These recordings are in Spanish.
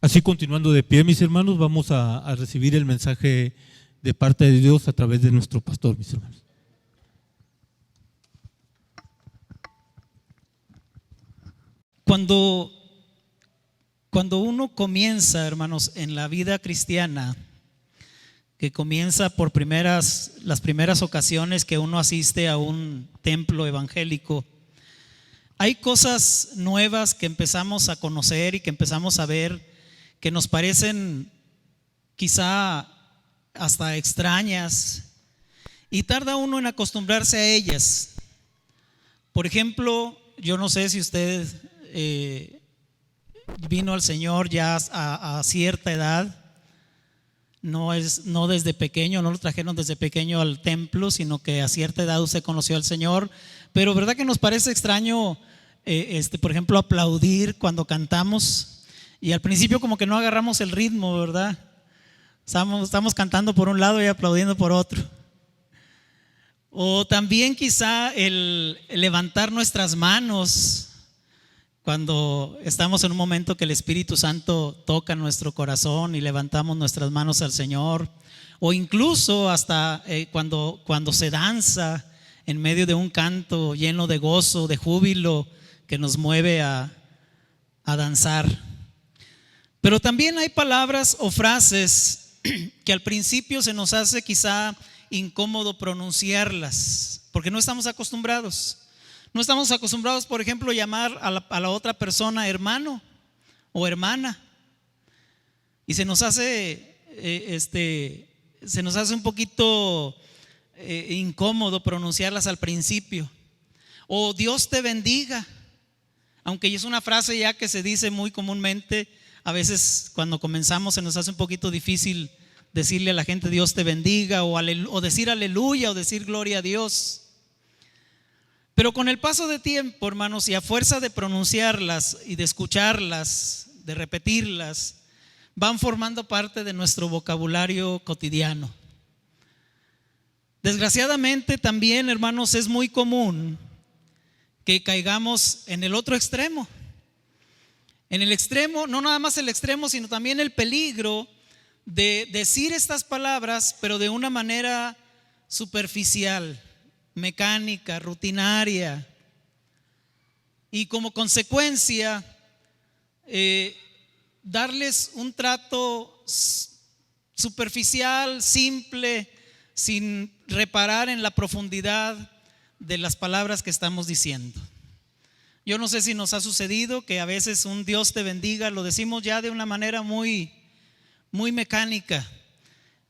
Así, continuando de pie, mis hermanos, vamos a recibir el mensaje de parte de Dios a través de nuestro pastor, mis hermanos. Cuando uno comienza, hermanos, en la vida cristiana, que comienza por las primeras ocasiones que uno asiste a un templo evangélico, hay cosas nuevas que empezamos a conocer y que empezamos a ver que nos parecen quizá hasta extrañas, y tarda uno en acostumbrarse a ellas. Por ejemplo, yo no sé si usted vino al Señor ya a cierta edad, no desde pequeño, no lo trajeron desde pequeño al templo, sino que a cierta edad usted conoció al Señor. Pero verdad que nos parece extraño, por ejemplo, aplaudir cuando cantamos, y al principio como que no agarramos el ritmo, ¿verdad? Estamos cantando por un lado y aplaudiendo por otro. O también quizá el levantar nuestras manos cuando estamos en un momento que el Espíritu Santo toca nuestro corazón y levantamos nuestras manos al Señor. O incluso hasta cuando se danza en medio de un canto lleno de gozo, de júbilo, que nos mueve a danzar. Pero también hay palabras o frases que al principio se nos hace quizá incómodo pronunciarlas, porque no estamos acostumbrados. No estamos acostumbrados, por ejemplo, llamar a la otra persona hermano o hermana, y se nos hace un poquito incómodo pronunciarlas al principio. O Dios te bendiga, aunque es una frase ya que se dice muy comúnmente. A veces cuando comenzamos se nos hace un poquito difícil decirle a la gente Dios te bendiga, o decir aleluya, o decir gloria a Dios. Pero con el paso de tiempo, hermanos, y a fuerza de pronunciarlas y de escucharlas, de repetirlas, van formando parte de nuestro vocabulario cotidiano. Desgraciadamente también, hermanos, es muy común que caigamos en el otro extremo. En el extremo, no nada más el extremo, sino también el peligro de decir estas palabras, pero de una manera superficial, mecánica, rutinaria, y como consecuencia darles un trato superficial, simple, sin reparar en la profundidad de las palabras que estamos diciendo. Yo no sé si nos ha sucedido que a veces un Dios te bendiga lo decimos ya de una manera muy, muy mecánica,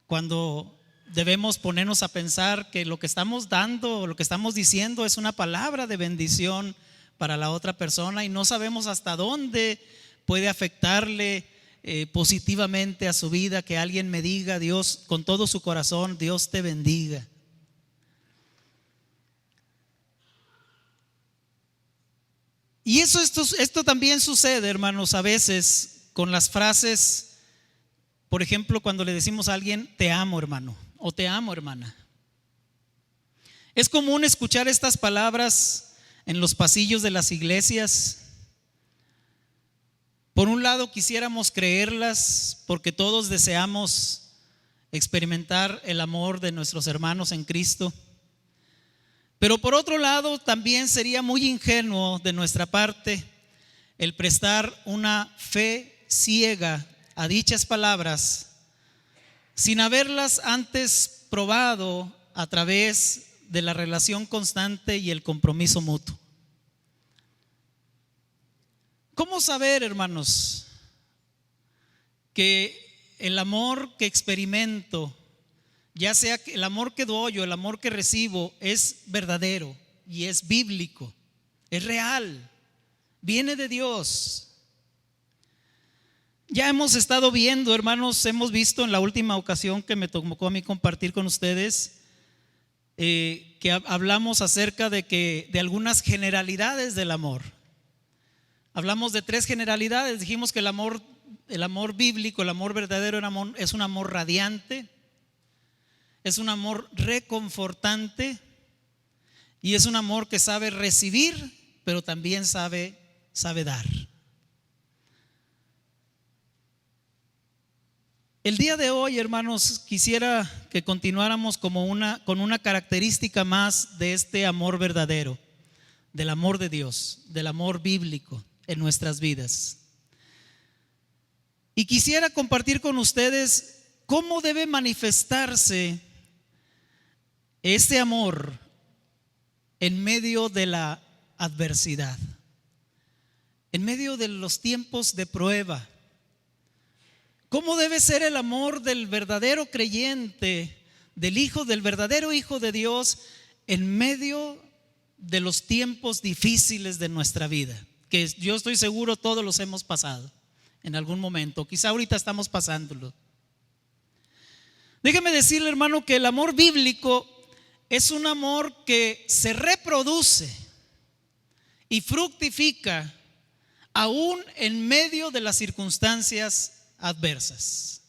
cuando debemos ponernos a pensar que lo que estamos dando, lo que estamos diciendo es una palabra de bendición para la otra persona, y no sabemos hasta dónde puede afectarle positivamente a su vida que alguien me diga Dios con todo su corazón, Dios te bendiga. Y esto también sucede, hermanos, a veces con las frases. Por ejemplo, cuando le decimos a alguien te amo, hermano, o te amo, hermana. Es común escuchar estas palabras en los pasillos de las iglesias. Por un lado quisiéramos creerlas porque todos deseamos experimentar el amor de nuestros hermanos en Cristo. Pero por otro lado también sería muy ingenuo de nuestra parte el prestar una fe ciega a dichas palabras sin haberlas antes probado a través de la relación constante y el compromiso mutuo. ¿Cómo saber, hermanos, que el amor que experimento, ya sea el amor que doy o el amor que recibo, es verdadero y es bíblico, es real, viene de Dios? Ya hemos estado viendo, hermanos, hemos visto en la última ocasión que me tocó a mí compartir con ustedes, que hablamos acerca de algunas generalidades del amor. Hablamos de 3 generalidades. Dijimos que el amor bíblico, el amor verdadero es un amor radiante, es un amor reconfortante, y es un amor que sabe recibir, pero también sabe dar. El día de hoy, hermanos, quisiera que continuáramos con una característica más de este amor verdadero, del amor de Dios, del amor bíblico en nuestras vidas. Y quisiera compartir con ustedes cómo debe manifestarse este amor en medio de la adversidad, en medio de los tiempos de prueba. ¿Cómo debe ser el amor del verdadero creyente, del verdadero Hijo de Dios en medio de los tiempos difíciles de nuestra vida? Que yo estoy seguro todos los hemos pasado en algún momento, quizá ahorita estamos pasándolo. Déjeme decirle, hermano, que el amor bíblico es un amor que se reproduce y fructifica aún en medio de las circunstancias adversas.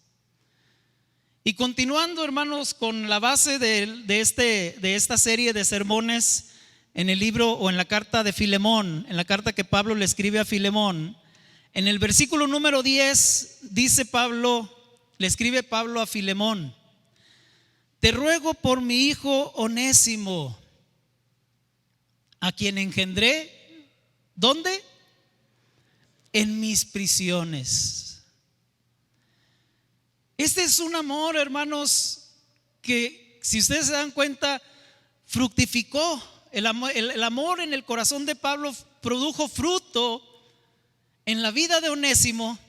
Y continuando, hermanos, con la base de esta serie de sermones en el libro o en la carta de Filemón, en la carta que Pablo le escribe a Filemón, en el versículo número 10 dice Pablo, le escribe Pablo a Filemón: te ruego por mi hijo Onésimo, a quien engendré, ¿dónde? En mis prisiones. Este es un amor, hermanos, que si ustedes se dan cuenta, fructificó. El amor en el corazón de Pablo produjo fruto en la vida de Onésimo,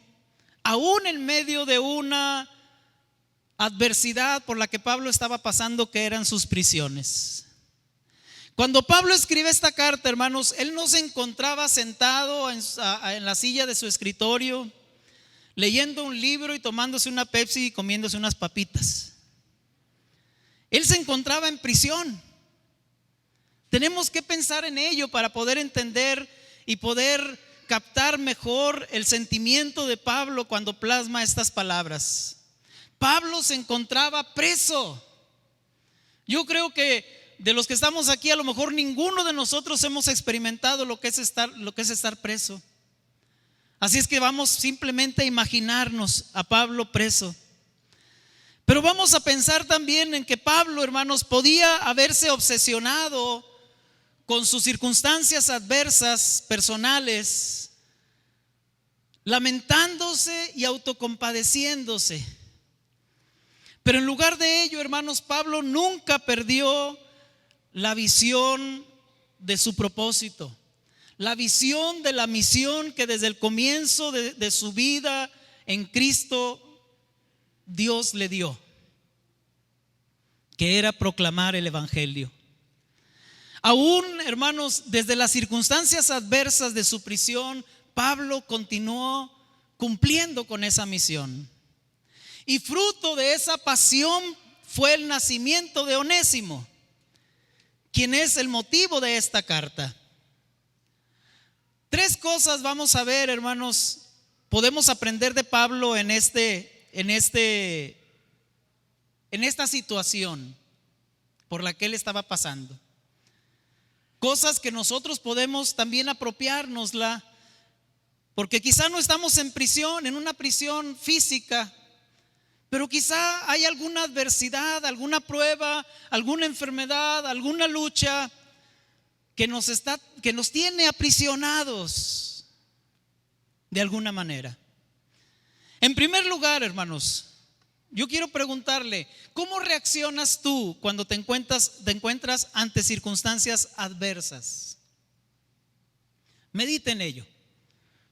aún en medio de una adversidad por la que Pablo estaba pasando, que eran sus prisiones. Cuando Pablo escribe esta carta, hermanos, él no se encontraba sentado en la silla de su escritorio leyendo un libro y tomándose una Pepsi y comiéndose unas papitas. Él se encontraba en prisión. Tenemos que pensar en ello para poder entender y poder captar mejor el sentimiento de Pablo cuando plasma estas palabras. Pablo se encontraba preso. Yo creo que de los que estamos aquí, a lo mejor ninguno de nosotros hemos experimentado lo que es estar preso. Así es que vamos simplemente a imaginarnos a Pablo preso. Pero vamos a pensar también en que Pablo, hermanos, podía haberse obsesionado con sus circunstancias adversas personales, lamentándose y autocompadeciéndose. Pero en lugar de ello, hermanos, Pablo nunca perdió la visión de su propósito, la visión de la misión que desde el comienzo de su vida en Cristo Dios le dio, que era proclamar el evangelio. Aún, hermanos, desde las circunstancias adversas de su prisión, Pablo continuó cumpliendo con esa misión. Y fruto de esa pasión fue el nacimiento de Onésimo, quien es el motivo de esta carta. Tres cosas vamos a ver, hermanos, podemos aprender de Pablo en esta situación por la que él estaba pasando. Cosas que nosotros podemos también apropiárnosla, porque quizá no estamos en prisión, en una prisión física, pero quizá hay alguna adversidad, alguna prueba, alguna enfermedad, alguna lucha que nos tiene aprisionados de alguna manera. En primer lugar, hermanos, yo quiero preguntarle, ¿cómo reaccionas tú cuando te encuentras ante circunstancias adversas? Medita en ello.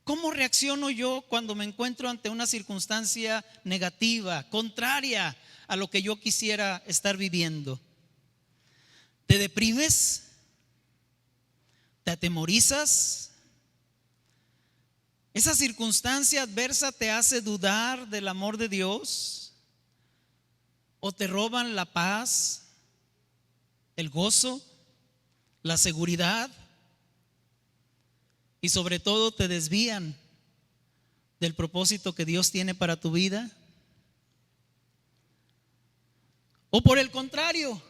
¿Cómo reacciono yo cuando me encuentro ante una circunstancia negativa, contraria a lo que yo quisiera estar viviendo? ¿Te deprimes? ¿Te atemorizas? ¿Esa circunstancia adversa te hace dudar del amor de Dios? ¿O te roban la paz, el gozo, la seguridad? Y sobre todo te desvían del propósito que Dios tiene para tu vida. O por el contrario,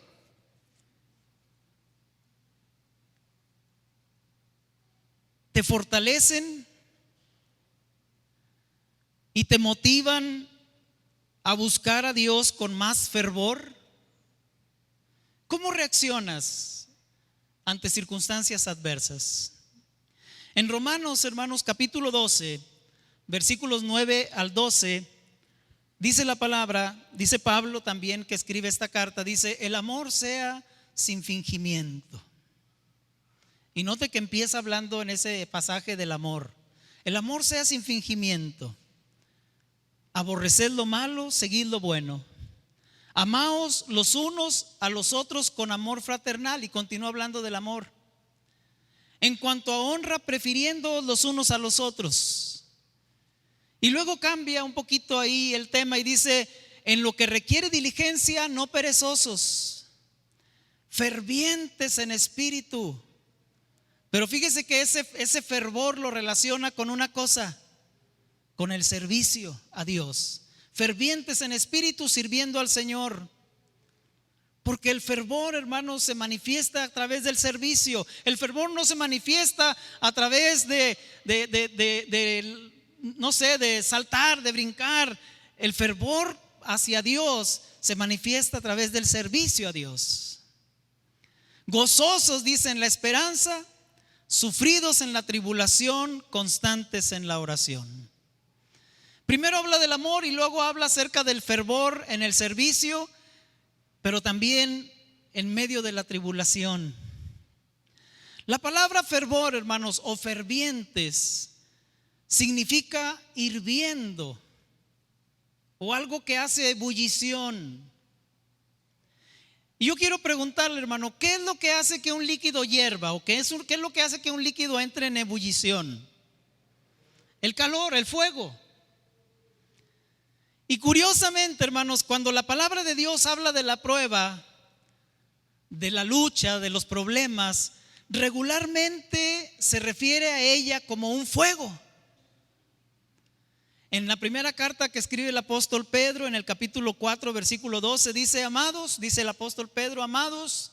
te fortalecen y te motivan a buscar a Dios con más fervor? ¿Cómo reaccionas ante circunstancias adversas? En Romanos, hermanos, capítulo 12, versículos 9 al 12, dice la palabra, dice Pablo también que escribe esta carta, dice: el amor sea sin fingimiento. Y note que empieza hablando en ese pasaje del amor. El amor sea sin fingimiento. Aborreced lo malo, seguid lo bueno. Amaos los unos a los otros con amor fraternal. Y continúa hablando del amor. En cuanto a honra, prefiriendo los unos a los otros. Y luego cambia un poquito ahí el tema y dice: en lo que requiere diligencia, no perezosos, fervientes en espíritu. Pero fíjese que ese fervor lo relaciona con una cosa: con el servicio a Dios. Fervientes en espíritu, sirviendo al Señor. Porque el fervor, hermanos, se manifiesta a través del servicio. El fervor no se manifiesta a través de saltar, de brincar. El fervor hacia Dios se manifiesta a través del servicio a Dios. Gozosos, dice, en la esperanza, sufridos en la tribulación, constantes en la oración. Primero habla del amor y luego habla acerca del fervor en el servicio, pero también en medio de la tribulación. La palabra fervor, hermanos, o fervientes, significa hirviendo o algo que hace ebullición. Y yo quiero preguntarle, hermano, ¿qué es lo que hace que un líquido hierva? ¿O qué es lo que hace que un líquido entre en ebullición? El calor, el fuego. Y curiosamente, hermanos, cuando la palabra de Dios habla de la prueba, de la lucha, de los problemas, regularmente se refiere a ella como un fuego. En la primera carta que escribe el apóstol Pedro, en el capítulo 4, versículo 12, dice: amados, dice el apóstol Pedro, amados,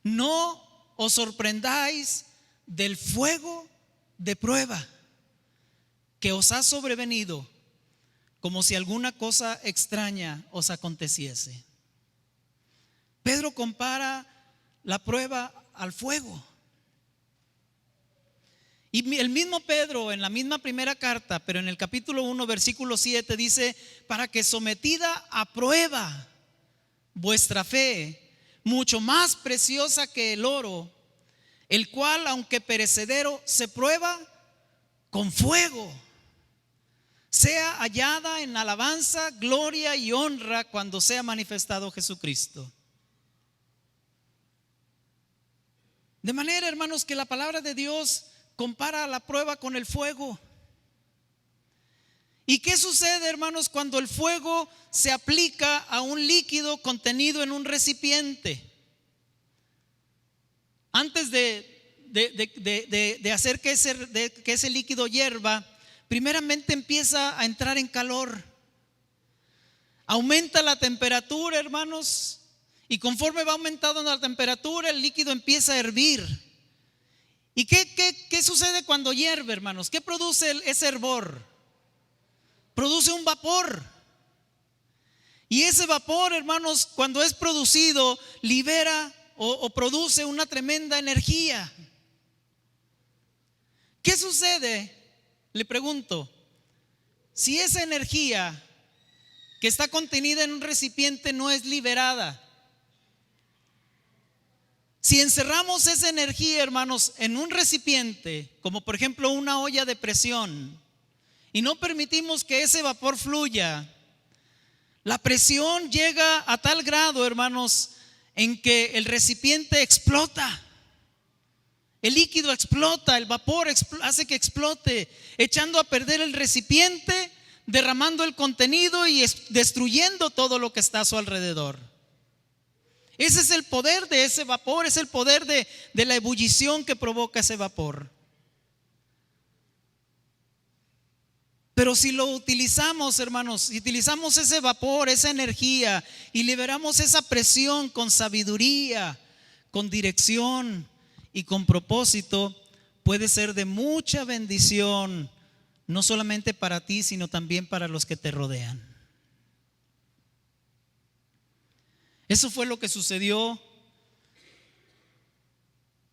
no os sorprendáis del fuego de prueba que os ha sobrevenido, como si alguna cosa extraña os aconteciese. Pedro compara la prueba al fuego. Y el mismo Pedro, en la misma primera carta, pero en el capítulo 1, versículo 7, dice: para que sometida a prueba vuestra fe, mucho más preciosa que el oro, el cual, aunque perecedero, se prueba con fuego, sea hallada en alabanza, gloria y honra cuando sea manifestado Jesucristo. De manera, hermanos, que la palabra de Dios compara la prueba con el fuego. ¿Y qué sucede, hermanos, cuando el fuego se aplica a un líquido contenido en un recipiente? Antes de hacer que ese líquido hierva, primeramente empieza a entrar en calor. Aumenta la temperatura, hermanos, y conforme va aumentando la temperatura, el líquido empieza a hervir. ¿Y qué sucede cuando hierve, hermanos? ¿Qué produce ese hervor? Produce un vapor. Y ese vapor, hermanos, cuando es producido, libera o produce una tremenda energía. ¿Qué sucede? Le pregunto, si esa energía que está contenida en un recipiente no es liberada. Si encerramos esa energía, hermanos, en un recipiente, como por ejemplo una olla de presión, y no permitimos que ese vapor fluya, la presión llega a tal grado, hermanos, en que el recipiente explota. El líquido explota, el vapor hace que explote, echando a perder el recipiente, derramando el contenido y destruyendo todo lo que está a su alrededor. Ese es el poder de ese vapor, es el poder de la ebullición que provoca ese vapor. Pero si lo utilizamos, hermanos, si utilizamos ese vapor, esa energía, y liberamos esa presión con sabiduría, con dirección y con propósito, puede ser de mucha bendición, no solamente para ti, sino también para los que te rodean. Eso fue lo que sucedió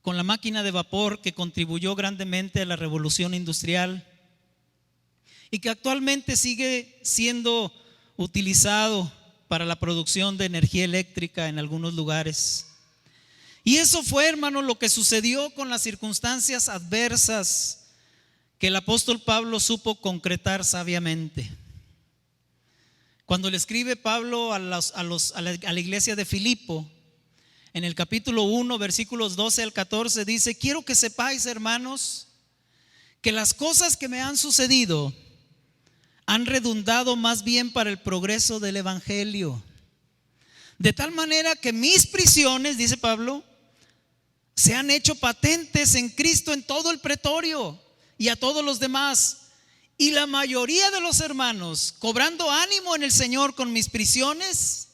con la máquina de vapor, que contribuyó grandemente a la revolución industrial y que actualmente sigue siendo utilizado para la producción de energía eléctrica en algunos lugares. Y eso fue, hermanos, lo que sucedió con las circunstancias adversas que el apóstol Pablo supo concretar sabiamente. Cuando le escribe Pablo a la iglesia de Filipo, en el capítulo 1, versículos 12 al 14, dice: quiero que sepáis, hermanos, que las cosas que me han sucedido han redundado más bien para el progreso del evangelio, de tal manera que mis prisiones, dice Pablo, se han hecho patentes en Cristo en todo el pretorio y a todos los demás. Y la mayoría de los hermanos, cobrando ánimo en el Señor con mis prisiones,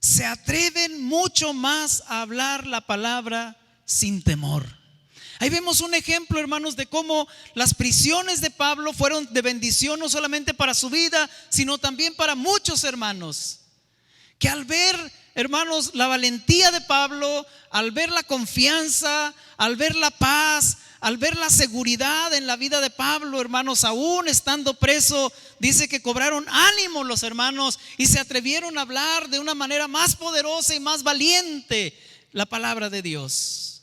se atreven mucho más a hablar la palabra sin temor. Ahí vemos un ejemplo, hermanos, de cómo las prisiones de Pablo fueron de bendición no solamente para su vida, sino también para muchos hermanos, que al ver, hermanos, la valentía de Pablo, al ver la confianza, al ver la paz, al ver la seguridad en la vida de Pablo, hermanos, aún estando preso, dice que cobraron ánimo los hermanos y se atrevieron a hablar de una manera más poderosa y más valiente la palabra de Dios.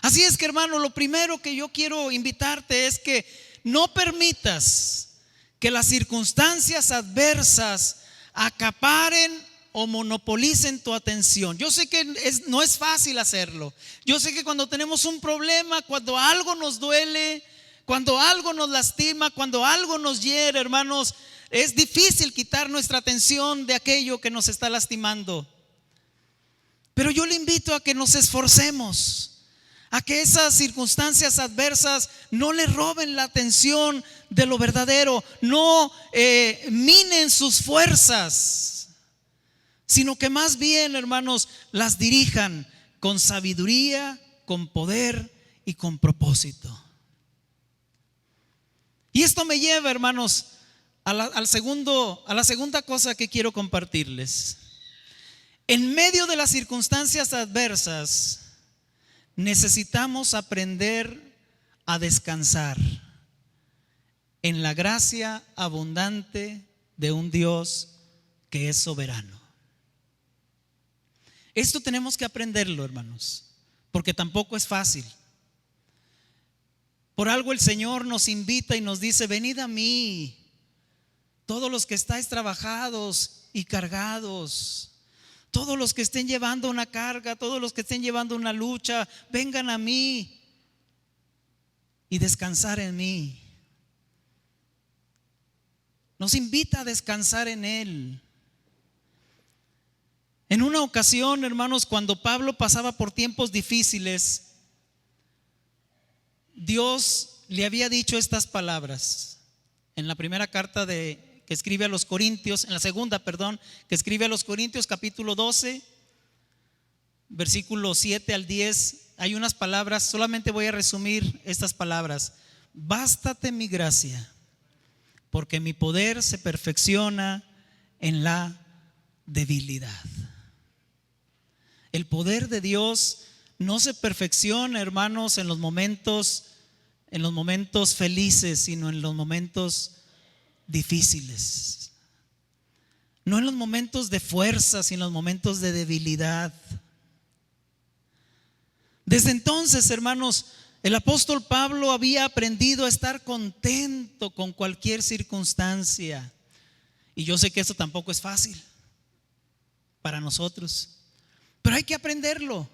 Así es que, hermano, lo primero que yo quiero invitarte es que no permitas que las circunstancias adversas acaparen o monopolicen tu atención. Yo sé que no es fácil hacerlo. Yo sé que cuando tenemos un problema, cuando algo nos duele, cuando algo nos lastima, cuando algo nos hiere, hermanos, es difícil quitar nuestra atención de aquello que nos está lastimando. Pero yo le invito a que nos esforcemos, a que esas circunstancias adversas no le roben la atención de lo verdadero, no minen sus fuerzas, sino que más bien, hermanos, las dirijan con sabiduría, con poder y con propósito. Y esto me lleva, hermanos, a la segunda cosa que quiero compartirles. En medio de las circunstancias adversas, necesitamos aprender a descansar en la gracia abundante de un Dios que es soberano. Esto tenemos que aprenderlo, hermanos, porque tampoco es fácil. Por algo el Señor nos invita y nos dice: venid a mí, todos los que estáis trabajados y cargados, todos los que estén llevando una carga, todos los que estén llevando una lucha, vengan a mí y descansar en mí. Nos invita a descansar en Él. En una ocasión, hermanos, cuando Pablo pasaba por tiempos difíciles, Dios le había dicho estas palabras en la primera carta que escribe a los Corintios, en la segunda, que escribe a los Corintios, capítulo 12, versículo 7 al 10. Hay unas palabras, solamente voy a resumir estas palabras: bástate mi gracia, porque mi poder se perfecciona en la debilidad. El poder de Dios no se perfecciona, hermanos, en los momentos felices, sino en los momentos difíciles. No en los momentos de fuerza, sino en los momentos de debilidad. Desde entonces, hermanos, el apóstol Pablo había aprendido a estar contento con cualquier circunstancia. Y yo sé que eso tampoco es fácil para nosotros, pero hay que aprenderlo.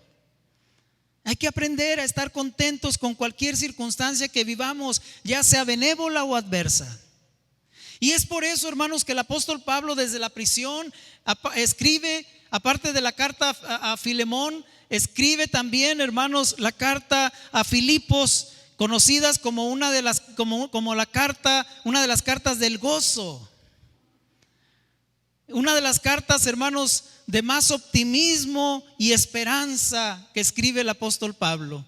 Hay que aprender a estar contentos con cualquier circunstancia que vivamos, ya sea benévola o adversa. Y es por eso, hermanos, que el apóstol Pablo desde la prisión escribe, aparte de la carta a Filemón, escribe también, hermanos, la carta a Filipos, conocidas como una de las cartas del gozo. Una de las cartas, hermanos, de más optimismo y esperanza que escribe el apóstol Pablo.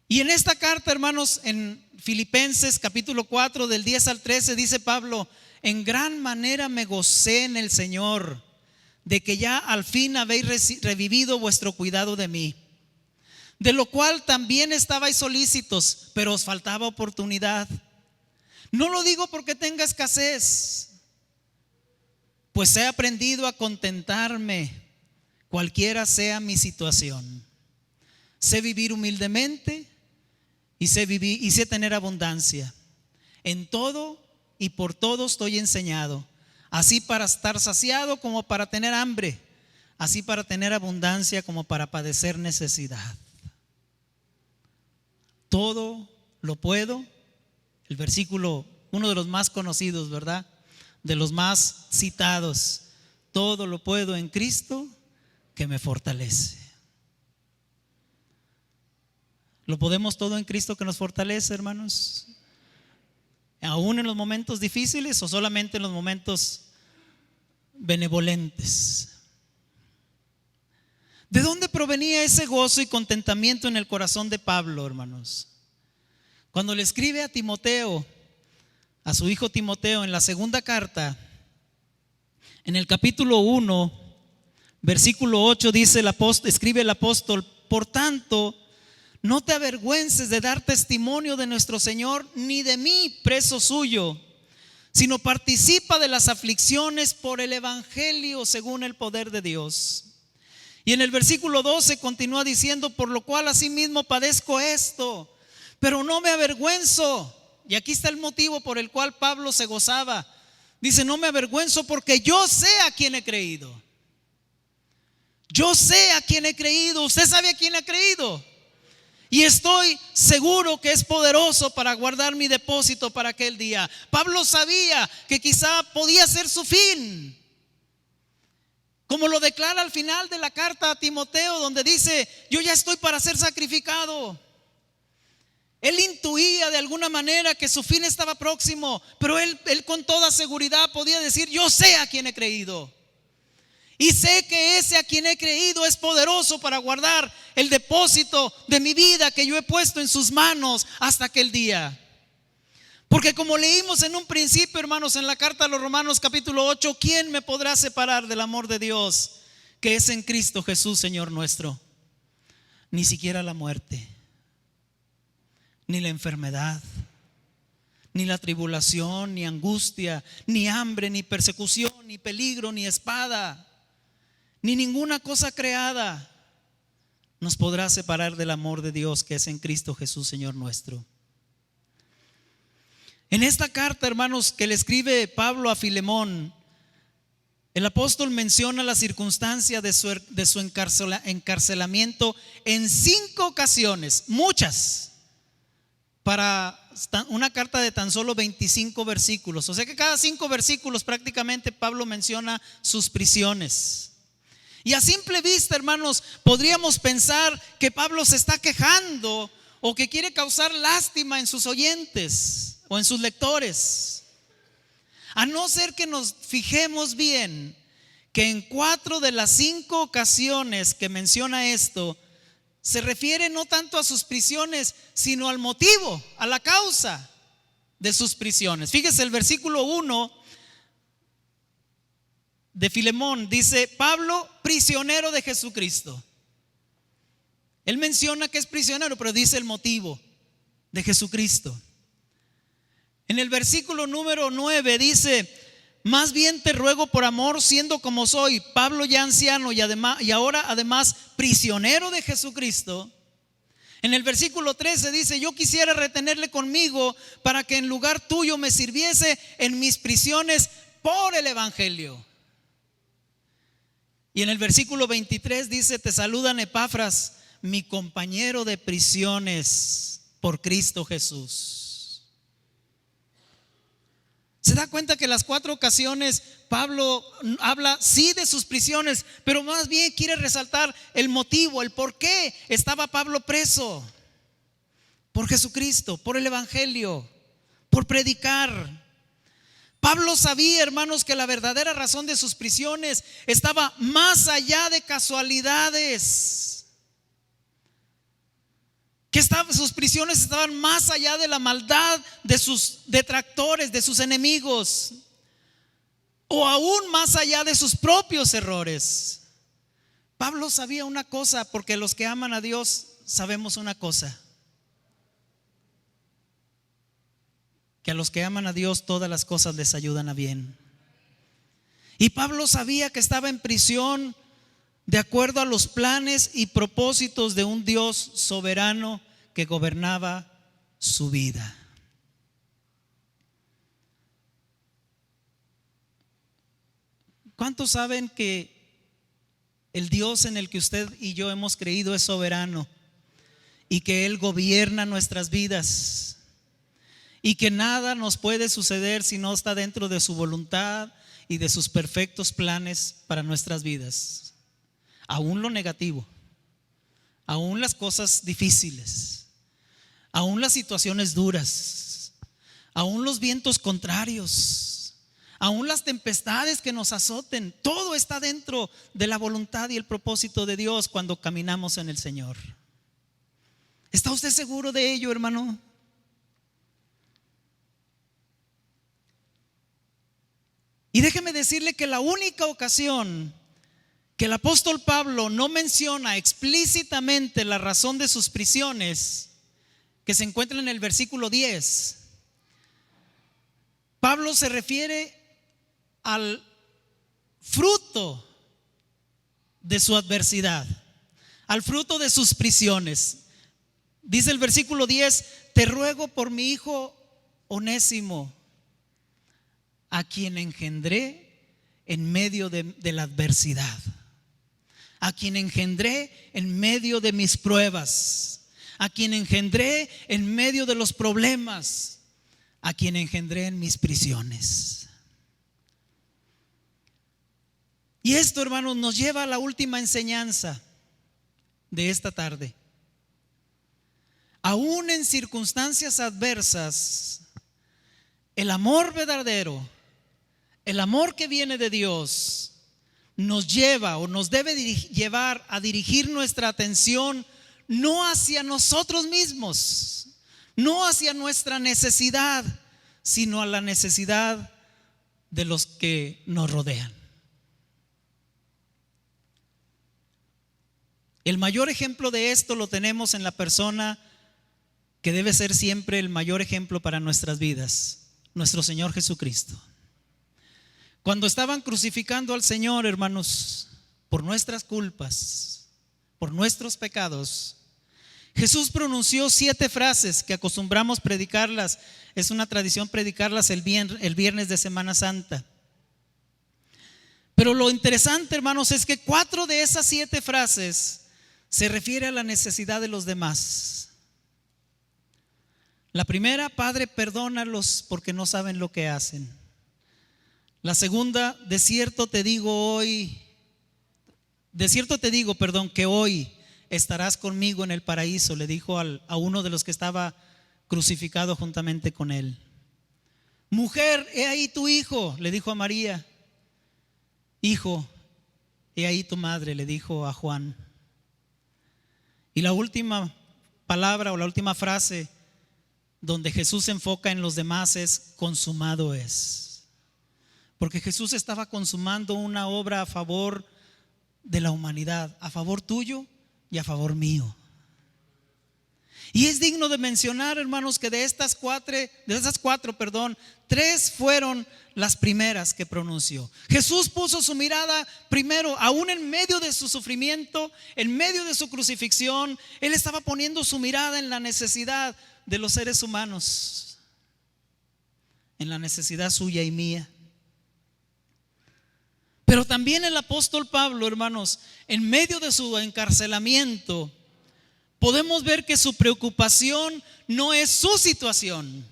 Y en esta carta, hermanos, en Filipenses capítulo 4 del 10 al 13, dice Pablo: en gran manera me gocé en el Señor, de que ya al fin habéis revivido vuestro cuidado de mí, de lo cual también estabais solícitos, pero os faltaba oportunidad. No lo digo porque tenga escasez, pues he aprendido a contentarme, cualquiera sea mi situación. Sé vivir humildemente y sé tener abundancia. En todo y por todo estoy enseñado, así para estar saciado como para tener hambre, así para tener abundancia como para padecer necesidad. Todo lo puedo. El versículo, uno de los más conocidos, ¿verdad? De los más citados. Todo lo puedo en Cristo que me fortalece. ¿Lo podemos todo en Cristo que nos fortalece, hermanos? ¿Aún en los momentos difíciles o solamente en los momentos benevolentes? ¿De dónde provenía ese gozo y contentamiento en el corazón de Pablo, hermanos? Cuando le escribe a Timoteo, a su hijo Timoteo, en la segunda carta, en el capítulo 1, versículo 8, escribe el apóstol: por tanto, no te avergüences de dar testimonio de nuestro Señor, ni de mí, preso suyo, sino participa de las aflicciones por el evangelio según el poder de Dios. Y en el versículo 12 continúa diciendo: por lo cual asimismo padezco esto, pero no me avergüenzo. Y aquí está el motivo por el cual Pablo se gozaba. Dice: no me avergüenzo porque yo sé a quién he creído. Yo sé a quién he creído. Usted sabe a quién ha creído. Y estoy seguro que es poderoso para guardar mi depósito para aquel día. Pablo sabía que quizá podía ser su fin, como lo declara al final de la carta a Timoteo, donde dice: yo ya estoy para ser sacrificado. Él intuía de alguna manera que su fin estaba próximo, pero él con toda seguridad podía decir: yo sé a quién he creído. Y sé que ese a quien he creído es poderoso para guardar el depósito de mi vida que yo he puesto en sus manos hasta aquel día. Porque como leímos en un principio, hermanos, en la carta a los Romanos capítulo 8, ¿quién me podrá separar del amor de Dios que es en Cristo Jesús, Señor nuestro? Ni siquiera la muerte, ni la enfermedad, ni la tribulación, ni angustia, ni hambre, ni persecución, ni peligro, ni espada, ni ninguna cosa creada nos podrá separar del amor de Dios que es en Cristo Jesús, Señor nuestro. En esta carta, hermanos, que le escribe Pablo a Filemón, el apóstol menciona la circunstancia de su encarcelamiento en 5 ocasiones, muchas, para una carta de tan solo 25 versículos. O sea que cada 5 versículos prácticamente Pablo menciona sus prisiones. Y a simple vista, hermanos, podríamos pensar que Pablo se está quejando o que quiere causar lástima en sus oyentes o en sus lectores, a no ser que nos fijemos bien que en 4 de las 5 ocasiones que menciona esto se refiere no tanto a sus prisiones, sino al motivo, a la causa de sus prisiones. Fíjese el versículo 1 de Filemón, dice: Pablo, prisionero de Jesucristo. Él menciona que es prisionero, pero dice el motivo: de Jesucristo. En el versículo número 9 dice: más bien te ruego por amor, siendo como soy, Pablo ya anciano y ahora además prisionero de Jesucristo. En el versículo 13 dice: yo quisiera retenerle conmigo para que en lugar tuyo me sirviese en mis prisiones por el evangelio. Y en el versículo 23 dice: te saludan Epafras, mi compañero de prisiones por Cristo Jesús. ¿Se da cuenta que las 4 ocasiones Pablo habla sí de sus prisiones, pero más bien quiere resaltar el motivo, el por qué estaba Pablo preso? Por Jesucristo, por el evangelio, por predicar. Pablo sabía, hermanos, que la verdadera razón de sus prisiones estaba más allá de casualidades, que sus prisiones estaban más allá de la maldad de sus detractores, de sus enemigos, o aún más allá de sus propios errores. Pablo sabía una cosa, porque los que aman a Dios sabemos una cosa: que a los que aman a Dios todas las cosas les ayudan a bien. Y Pablo sabía que estaba en prisión de acuerdo a los planes y propósitos de un Dios soberano que gobernaba su vida. ¿Cuántos saben que el Dios en el que usted y yo hemos creído es soberano y que Él gobierna nuestras vidas y que nada nos puede suceder si no está dentro de su voluntad y de sus perfectos planes para nuestras vidas? Aún lo negativo, aún las cosas difíciles, aún las situaciones duras, aún los vientos contrarios, aún las tempestades que nos azoten, todo está dentro de la voluntad y el propósito de Dios cuando caminamos en el Señor. ¿Está usted seguro de ello, hermano? Y déjeme decirle que la única ocasión que el apóstol Pablo no menciona explícitamente la razón de sus prisiones, que se encuentra en el versículo 10, Pablo se refiere al fruto de su adversidad, al fruto de sus prisiones. Dice el versículo 10: te ruego por mi hijo Onésimo, a quien engendré en medio de la adversidad, a quien engendré en medio de mis pruebas, a quien engendré en medio de los problemas, a quien engendré en mis prisiones. Y esto, hermanos, nos lleva a la última enseñanza de esta tarde. Aún en circunstancias adversas, el amor verdadero, el amor que viene de Dios, nos lleva o nos debe llevar a dirigir nuestra atención no hacia nosotros mismos, no hacia nuestra necesidad, sino a la necesidad de los que nos rodean. El mayor ejemplo de esto lo tenemos en la persona que debe ser siempre el mayor ejemplo para nuestras vidas, nuestro Señor Jesucristo. Cuando estaban crucificando al Señor, hermanos, por nuestras culpas, por nuestros pecados, Jesús pronunció 7 frases que acostumbramos predicarlas. Es una tradición predicarlas el viernes de Semana Santa. Pero lo interesante, hermanos, es que 4 de esas 7 frases se refiere a la necesidad de los demás. La primera: Padre, perdónalos porque no saben lo que hacen. La segunda: de cierto te digo, que hoy estarás conmigo en el paraíso, le dijo a uno de los que estaba crucificado juntamente con él. Mujer, he ahí tu hijo, le dijo a María. Hijo, he ahí tu madre, le dijo a Juan. Y la última palabra o la última frase donde Jesús se enfoca en los demás es: consumado es. Porque Jesús estaba consumando una obra a favor de la humanidad, a favor tuyo y a favor mío. Y es digno de mencionar, hermanos, que de esas cuatro, 3 fueron las primeras que pronunció. Jesús puso su mirada primero, aún en medio de su sufrimiento, en medio de su crucifixión. Él estaba poniendo su mirada en la necesidad de los seres humanos, en la necesidad suya y mía. Pero también el apóstol Pablo, hermanos, en medio de su encarcelamiento, podemos ver que su preocupación no es su situación.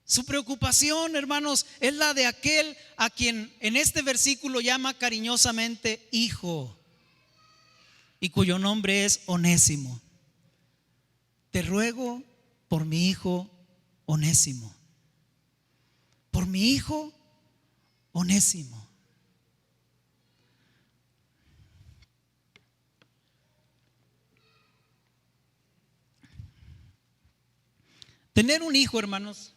Su preocupación, hermanos, es la de aquel a quien en este versículo llama cariñosamente hijo, y cuyo nombre es Onésimo. Te ruego por mi hijo Onésimo. Por mi hijo Onésimo. Tener un hijo, hermanos,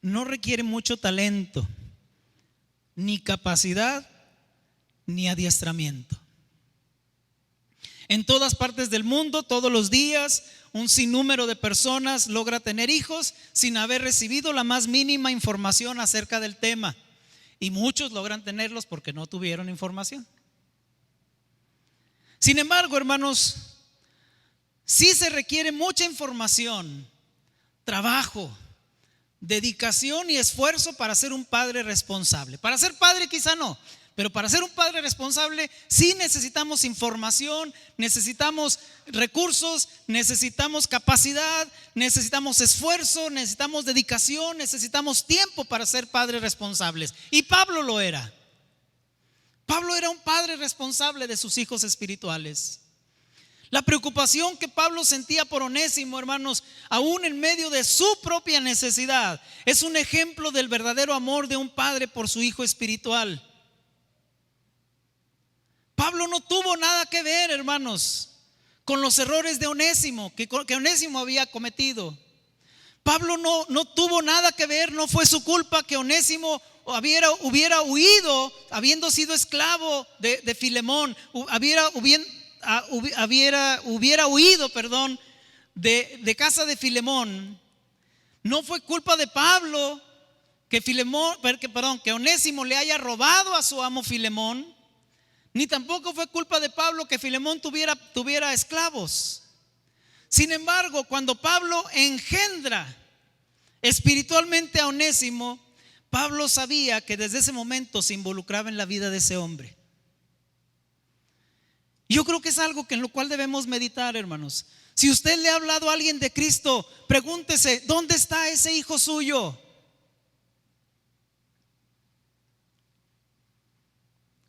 no requiere mucho talento, ni capacidad, ni adiestramiento. En todas partes del mundo, todos los días, un sinnúmero de personas logra tener hijos sin haber recibido la más mínima información acerca del tema. Y muchos logran tenerlos porque no tuvieron información. Sin embargo, hermanos, sí se requiere mucha información, trabajo, dedicación y esfuerzo para ser un padre responsable. Para ser padre quizá no, pero para ser un padre responsable sí necesitamos información, necesitamos recursos, necesitamos capacidad, necesitamos esfuerzo, necesitamos dedicación, necesitamos tiempo para ser padres responsables. Y Pablo lo era. Pablo era un padre responsable de sus hijos espirituales. La preocupación que Pablo sentía por Onésimo, hermanos, aún en medio de su propia necesidad, es un ejemplo del verdadero amor de un padre por su hijo espiritual. Pablo no tuvo nada que ver, hermanos, con los errores de Onésimo que Onésimo había cometido. Pablo no tuvo nada que ver, no fue su culpa que Onésimo hubiera huido, habiendo sido esclavo de Filemón, hubiera huido, de casa de Filemón. No fue culpa de Pablo que Onésimo le haya robado a su amo Filemón, ni tampoco fue culpa de Pablo que Filemón tuviera esclavos. Sin embargo, cuando Pablo engendra espiritualmente a Onésimo, Pablo sabía que desde ese momento se involucraba en la vida de ese hombre. Yo creo que es algo en lo cual debemos meditar, hermanos. Si usted le ha hablado a alguien de Cristo, pregúntese, ¿dónde está ese hijo suyo?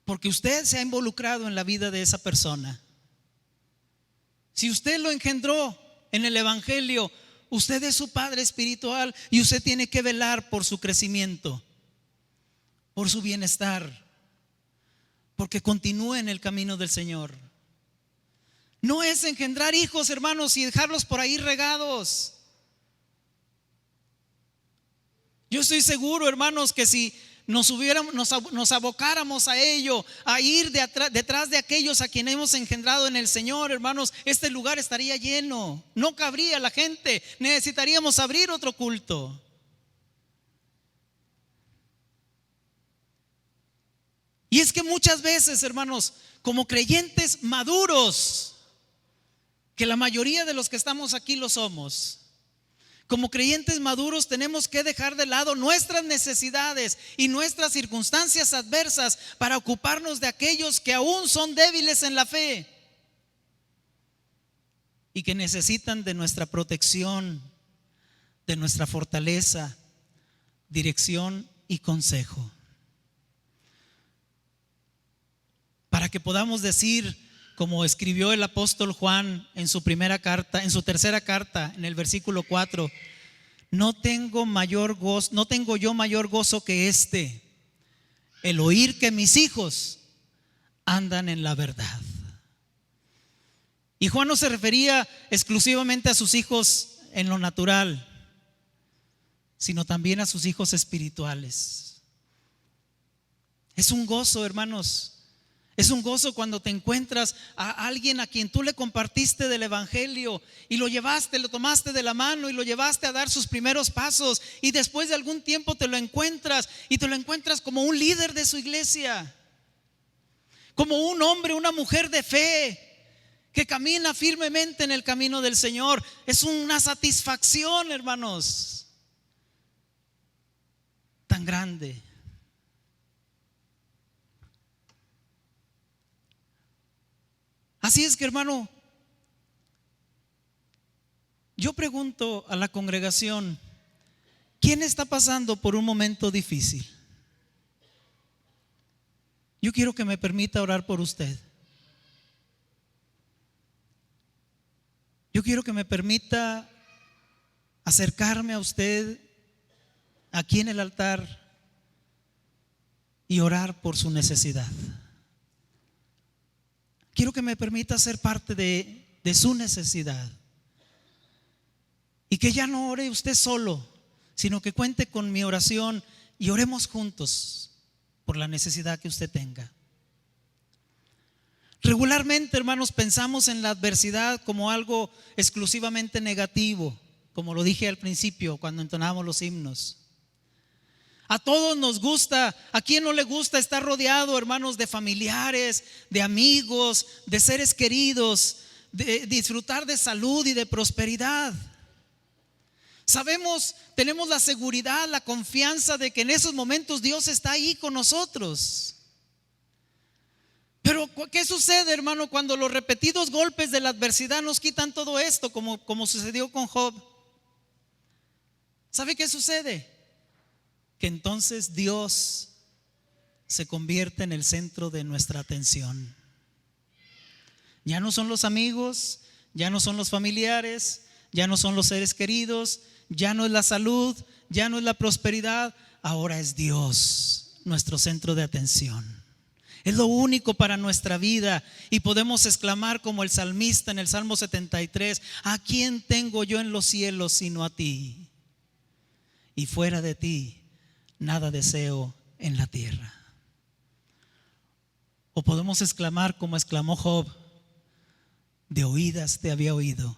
Porque usted se ha involucrado en la vida de esa persona. Si usted lo engendró en el evangelio, usted es su padre espiritual y usted tiene que velar por su crecimiento, por su bienestar, porque continúe en el camino del Señor. No es engendrar hijos, hermanos, y dejarlos por ahí regados. Yo estoy seguro, hermanos, que si nos abocáramos a ello, a ir detrás de aquellos a quienes hemos engendrado en el Señor, hermanos, este lugar estaría lleno, no cabría la gente, necesitaríamos abrir otro culto. Y es que muchas veces, hermanos, como creyentes maduros, que la mayoría de los que estamos aquí lo somos, como creyentes maduros tenemos que dejar de lado nuestras necesidades y nuestras circunstancias adversas para ocuparnos de aquellos que aún son débiles en la fe y que necesitan de nuestra protección, de nuestra fortaleza, dirección y consejo. Para que podamos decir, como escribió el apóstol Juan en su primera carta, en su tercera carta, en el versículo 4, no tengo yo mayor gozo que el oír que mis hijos andan en la verdad. Y Juan no se refería exclusivamente a sus hijos en lo natural, sino también a sus hijos espirituales. Es un gozo, hermanos. Es un gozo cuando te encuentras a alguien a quien tú le compartiste del evangelio y lo tomaste de la mano y lo llevaste a dar sus primeros pasos, y después de algún tiempo te lo encuentras como un líder de su iglesia, como un hombre, una mujer de fe que camina firmemente en el camino del Señor. Es una satisfacción, hermanos, tan grande. Así es que, hermano, yo pregunto a la congregación, ¿quién está pasando por un momento difícil? Yo quiero que me permita orar por usted. Yo quiero que me permita acercarme a usted aquí en el altar y orar por su necesidad. Quiero que me permita ser parte de su necesidad y que ya no ore usted solo, sino que cuente con mi oración y oremos juntos por la necesidad que usted tenga. Regularmente, hermanos, pensamos en la adversidad como algo exclusivamente negativo, como lo dije al principio cuando entonábamos los himnos. A todos nos gusta, ¿a quién no le gusta estar rodeado, hermanos, de familiares, de amigos, de seres queridos, de disfrutar de salud y de prosperidad? Sabemos, tenemos la seguridad, la confianza de que en esos momentos Dios está ahí con nosotros. Pero ¿qué sucede, hermano, cuando los repetidos golpes de la adversidad nos quitan todo esto, como sucedió con Job? ¿Sabe qué sucede? Que entonces Dios se convierte en el centro de nuestra atención. Ya no son los amigos, ya no son los familiares, ya no son los seres queridos, ya no es la salud, ya no es la prosperidad, ahora es Dios nuestro centro de atención. Es lo único para nuestra vida y podemos exclamar como el salmista en el Salmo 73: ¿a quién tengo yo en los cielos sino a ti? Y fuera de ti nada deseo en la tierra. O podemos exclamar como exclamó Job: de oídas te había oído,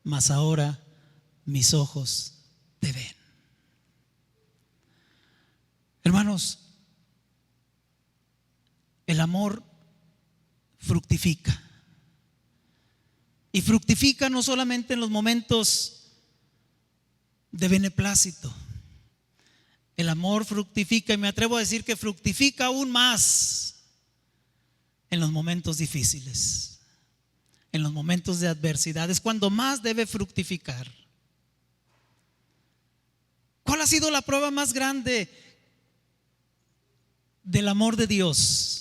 mas ahora mis ojos te ven. Hermanos, el amor fructifica. Y fructifica no solamente en los momentos de beneplácito. El amor fructifica, y me atrevo a decir que fructifica aún más en los momentos difíciles, en los momentos de adversidad. Es cuando más debe fructificar. ¿Cuál ha sido la prueba más grande del amor de Dios?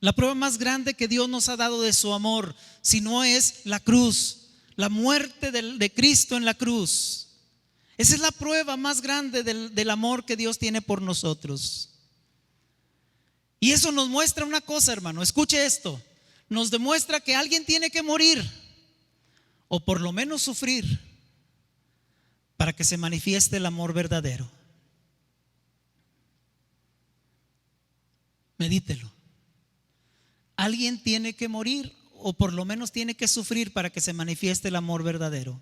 La prueba más grande que Dios nos ha dado de su amor, si no es la cruz, la muerte de Cristo en la cruz. Esa es la prueba más grande del amor que Dios tiene por nosotros. Y eso nos muestra una cosa, hermano, escuche esto: nos demuestra que alguien tiene que morir, o por lo menos sufrir, para que se manifieste el amor verdadero. Medítelo. Alguien tiene que morir, o por lo menos tiene que sufrir, para que se manifieste el amor verdadero.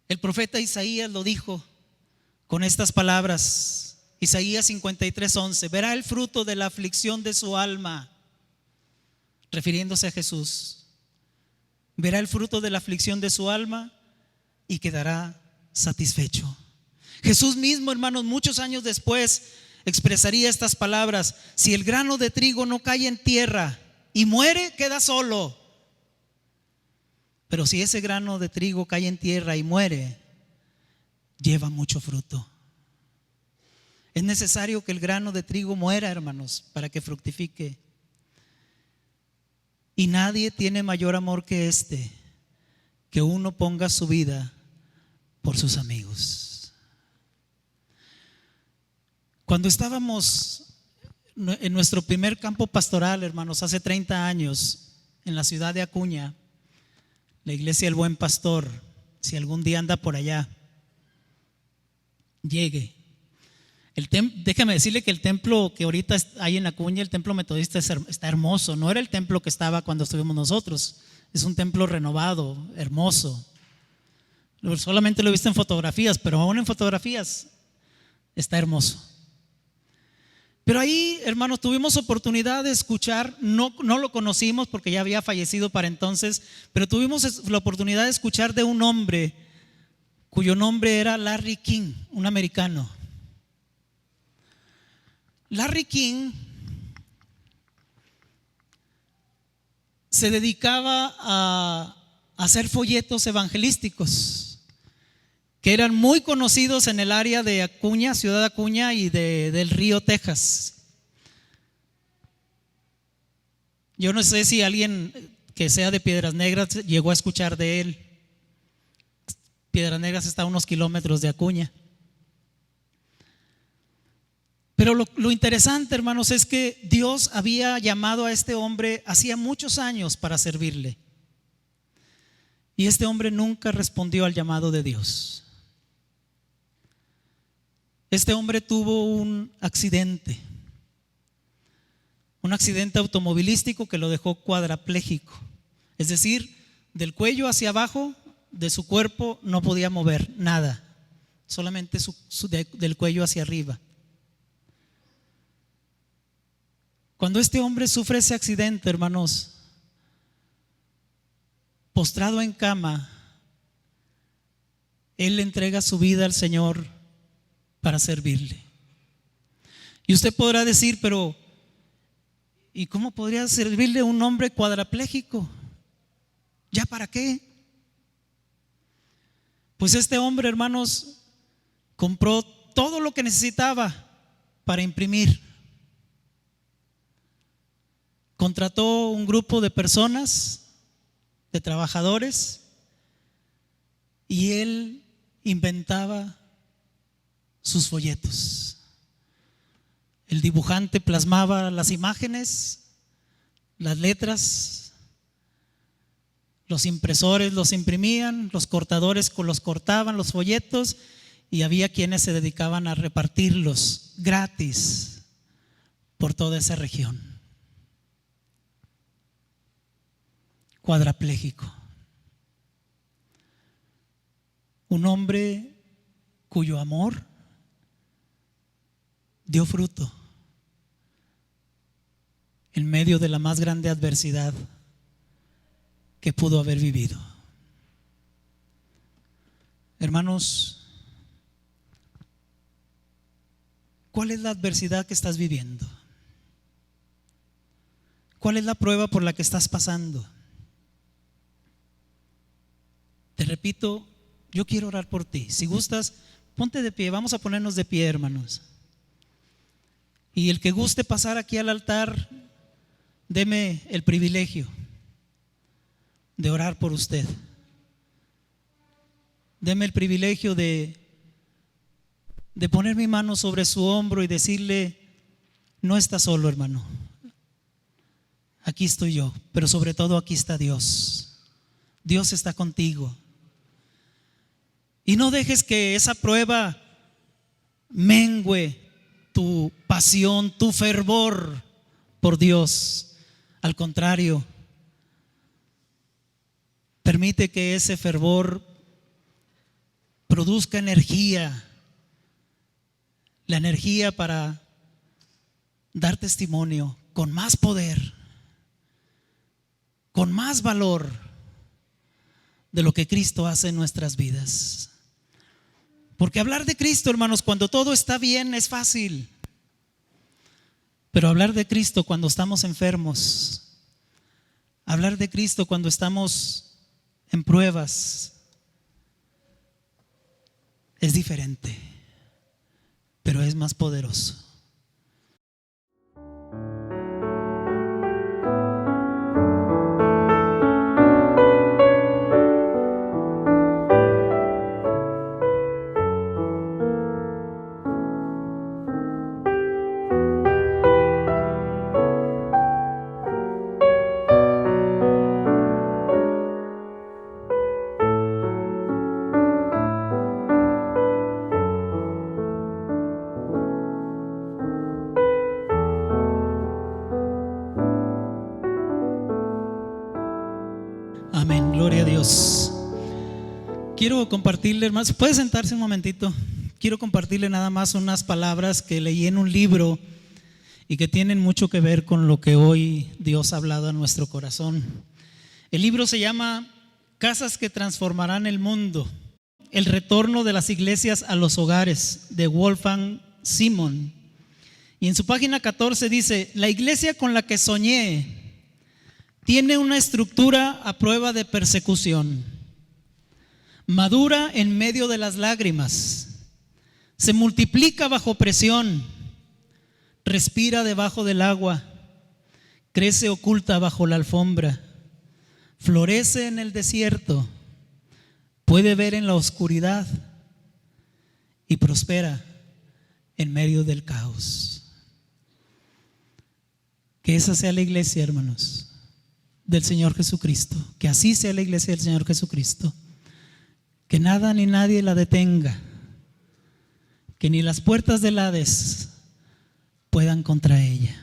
El profeta Isaías lo dijo con estas palabras, Isaías 53:11: verá el fruto de la aflicción de su alma, refiriéndose a Jesús. Verá el fruto de la aflicción de su alma y quedará satisfecho. Jesús mismo, hermanos, muchos años después expresaría estas palabras: si el grano de trigo no cae en tierra y muere, queda solo. Pero si ese grano de trigo cae en tierra y muere, lleva mucho fruto. Es necesario que el grano de trigo muera, hermanos, para que fructifique. Y nadie tiene mayor amor que este, que uno ponga su vida por sus amigos. Cuando estábamos en nuestro primer campo pastoral, hermanos, hace 30 años, en la ciudad de Acuña, la iglesia del Buen Pastor, si algún día anda por allá, llegue. Déjame decirle que el templo que ahorita hay en Acuña, el templo metodista, está hermoso. No era el templo que estaba cuando estuvimos nosotros. Es un templo renovado, hermoso. Solamente lo he visto en fotografías, pero aún en fotografías está hermoso. Pero ahí, hermanos, tuvimos oportunidad de escuchar, no lo conocimos porque ya había fallecido para entonces, pero tuvimos la oportunidad de escuchar de un hombre cuyo nombre era Larry King, un americano. Larry King se dedicaba a hacer folletos evangelísticos que eran muy conocidos en el área de Acuña, Ciudad Acuña y del Río, Texas. Yo no sé si alguien que sea de Piedras Negras llegó a escuchar de él. Piedras Negras está a unos kilómetros de Acuña. Pero lo interesante, hermanos, es que Dios había llamado a este hombre hacía muchos años para servirle. Y este hombre nunca respondió al llamado de Dios. Este hombre tuvo un accidente automovilístico que lo dejó cuadrapléjico. Es decir, del cuello hacia abajo de su cuerpo no podía mover nada, solamente del cuello hacia arriba. Cuando este hombre sufre ese accidente, hermanos, postrado en cama, él le entrega su vida al Señor para servirle. Y usted podrá decir, pero ¿y cómo podría servirle a un hombre cuadrapléjico? ¿Ya para qué? Pues este hombre, hermanos, compró todo lo que necesitaba para imprimir. Contrató un grupo de personas, de trabajadores, y él inventaba sus folletos. El dibujante plasmaba las imágenes, las letras, los impresores los imprimían, los cortadores los cortaban, los folletos, y había quienes se dedicaban a repartirlos gratis por toda esa región. Cuadrapléjico. Un hombre cuyo amor dio fruto en medio de la más grande adversidad que pudo haber vivido. Hermanos, ¿cuál es la adversidad que estás viviendo? ¿Cuál es la prueba por la que estás pasando? Te repito, yo quiero orar por ti. Si gustas, ponte de pie. Vamos a ponernos de pie, hermanos. Y el que guste pasar aquí al altar, deme el privilegio de orar por usted. Deme el privilegio de poner mi mano sobre su hombro y decirle: no estás solo, hermano. Aquí estoy yo, pero sobre todo aquí está Dios. Dios está contigo. Y no dejes que esa prueba mengüe tu pasión, tu fervor por Dios. Al contrario, permite que ese fervor produzca energía, la energía para dar testimonio con más poder, con más valor de lo que Cristo hace en nuestras vidas. Porque hablar de Cristo, hermanos, cuando todo está bien es fácil. Pero hablar de Cristo cuando estamos enfermos, hablar de Cristo cuando estamos en pruebas, es diferente, pero es más poderoso. Amén, gloria a Dios. Quiero compartirle, hermanos, puede sentarse un momentito. Quiero compartirle nada más unas palabras que leí en un libro y que tienen mucho que ver con lo que hoy Dios ha hablado a nuestro corazón. El libro se llama Casas que transformarán el mundo: el retorno de las iglesias a los hogares, de Wolfgang Simon. Y en su página 14 dice: la iglesia con la que soñé tiene una estructura a prueba de persecución, madura en medio de las lágrimas, se multiplica bajo presión, respira debajo del agua, crece oculta bajo la alfombra, florece en el desierto, puede ver en la oscuridad y prospera en medio del caos. Que esa sea la iglesia, hermanos, del Señor Jesucristo. Que así sea la iglesia del Señor Jesucristo. Que nada ni nadie la detenga. que ni las puertas del Hades puedan contra ella.